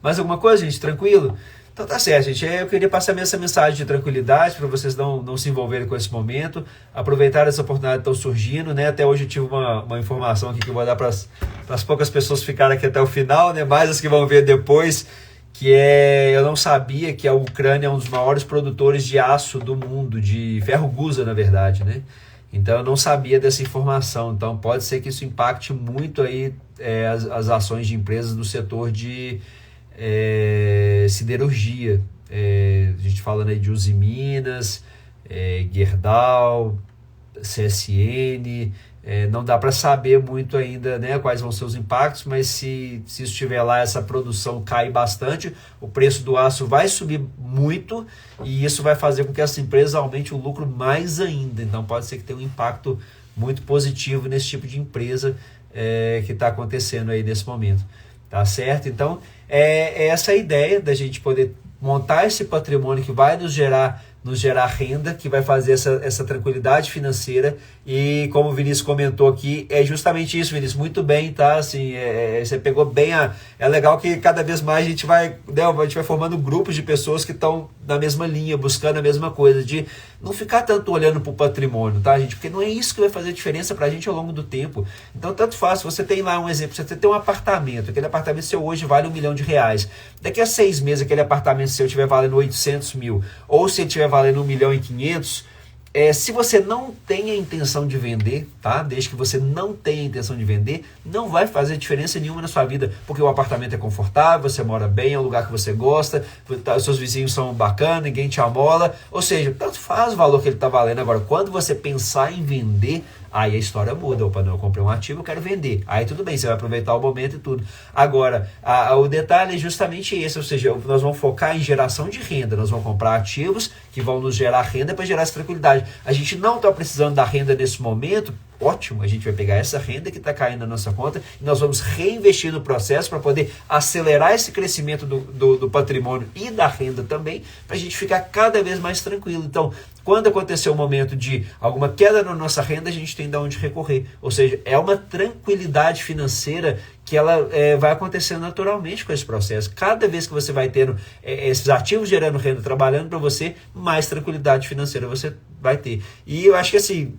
Mais alguma coisa, gente? Tranquilo? Então tá certo, gente. Eu queria passar essa mensagem de tranquilidade para vocês não se envolverem com esse momento, aproveitar essa oportunidade que estão surgindo, né? Até hoje eu tive uma informação aqui que eu vou dar para as poucas pessoas que ficaram aqui até o final, né? Mais as que vão ver depois, que eu não sabia que a Ucrânia é um dos maiores produtores de aço do mundo, de ferro-gusa, na verdade, né? Então eu não sabia dessa informação. Então pode ser que isso impacte muito aí as ações de empresas do setor de siderurgia. A gente falando aí de Usiminas, Gerdau, CSN. Não dá para saber muito ainda, né, quais vão ser os impactos, mas se isso estiver lá, essa produção cai bastante, o preço do aço vai subir muito e isso vai fazer com que essa empresa aumente o lucro mais ainda. Então pode ser que tenha um impacto muito positivo nesse tipo de empresa que está acontecendo aí nesse momento. Tá certo? Então é essa a ideia da gente poder montar esse patrimônio que vai nos gerar renda, que vai fazer essa tranquilidade financeira. E como o Vinícius comentou aqui, é justamente isso, Vinícius, muito bem, tá? Assim, você pegou bem é legal que cada vez mais a gente vai formando grupos de pessoas que estão na mesma linha, buscando a mesma coisa, de não ficar tanto olhando para o patrimônio, tá, gente? Porque não é isso que vai fazer diferença para a gente ao longo do tempo. Então, tanto faz, você tem lá um exemplo, você tem um apartamento, aquele apartamento seu hoje vale R$1 milhão. Daqui a 6 meses, aquele apartamento seu estiver valendo 800 mil, ou se ele estiver valendo 1.500.000, se você não tem a intenção de vender, tá? Desde que você não tenha a intenção de vender, não vai fazer diferença nenhuma na sua vida, porque o apartamento é confortável, você mora bem, é um lugar que você gosta, os seus vizinhos são bacanas, ninguém te amola, ou seja, tanto faz o valor que ele está valendo. Agora, quando você pensar em vender, aí a história muda. Opa, não, eu comprei um ativo, eu quero vender. Aí tudo bem, você vai aproveitar o momento e tudo. Agora, o detalhe é justamente esse, ou seja, nós vamos focar em geração de renda, nós vamos comprar ativos que vão nos gerar renda para gerar essa tranquilidade. A gente não está precisando da renda nesse momento, ótimo, a gente vai pegar essa renda que está caindo na nossa conta e nós vamos reinvestir no processo para poder acelerar esse crescimento do patrimônio e da renda também, para a gente ficar cada vez mais tranquilo. Então, quando acontecer o momento de alguma queda na nossa renda, a gente tem de onde recorrer. Ou seja, é uma tranquilidade financeira que ela vai acontecendo naturalmente com esse processo. Cada vez que você vai tendo esses ativos gerando renda, trabalhando para você, mais tranquilidade financeira você vai ter. E eu acho que assim,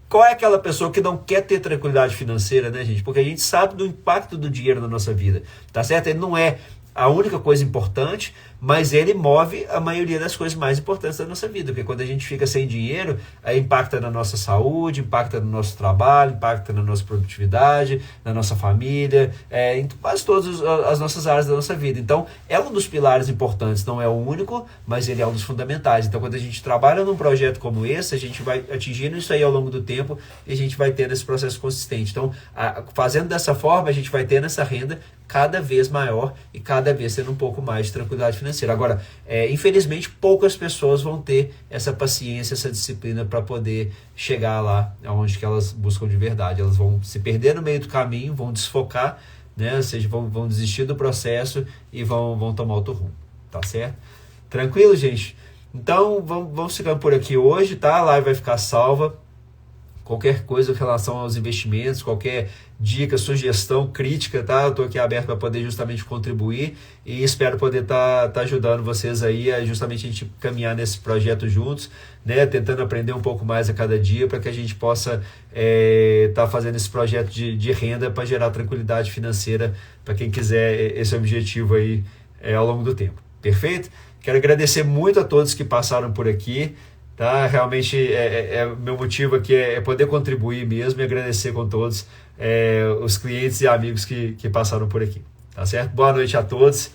qual é aquela pessoa que não quer ter tranquilidade financeira, né, gente? Porque a gente sabe do impacto do dinheiro na nossa vida, tá certo? Ele não é a única coisa importante, mas ele move a maioria das coisas mais importantes da nossa vida, porque quando a gente fica sem dinheiro, impacta na nossa saúde, impacta no nosso trabalho, impacta na nossa produtividade, na nossa família, em quase todas as nossas áreas da nossa vida. Então, é um dos pilares importantes, não é o único, mas ele é um dos fundamentais. Então, quando a gente trabalha num projeto como esse, a gente vai atingindo isso aí ao longo do tempo e a gente vai tendo esse processo consistente. Então, fazendo dessa forma, a gente vai tendo essa renda cada vez maior e cada vez tendo um pouco mais de tranquilidade financeira. financeira. Agora, infelizmente, poucas pessoas vão ter essa paciência, essa disciplina para poder chegar lá onde que elas buscam de verdade. Elas vão se perder no meio do caminho, vão desfocar, né? Ou seja, vão desistir do processo e vão tomar outro rumo, tá certo? Tranquilo, gente? Então, vamos ficando por aqui hoje, tá? A live vai ficar salva. Qualquer coisa em relação aos investimentos, qualquer dica, sugestão, crítica, tá? Eu estou aqui aberto para poder justamente contribuir e espero poder tá ajudando vocês aí a justamente a gente caminhar nesse projeto juntos, né? Tentando aprender um pouco mais a cada dia para que a gente possa tá fazendo esse projeto de renda para gerar tranquilidade financeira para quem quiser esse objetivo aí ao longo do tempo. Perfeito? Quero agradecer muito a todos que passaram por aqui. Tá? Realmente meu motivo aqui é poder contribuir mesmo e agradecer com todos os clientes e amigos que passaram por aqui, tá certo? Boa noite a todos,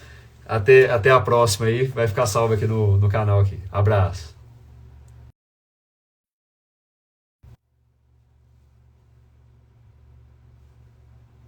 até a próxima aí, vai ficar salvo aqui no canal aqui. Abraço.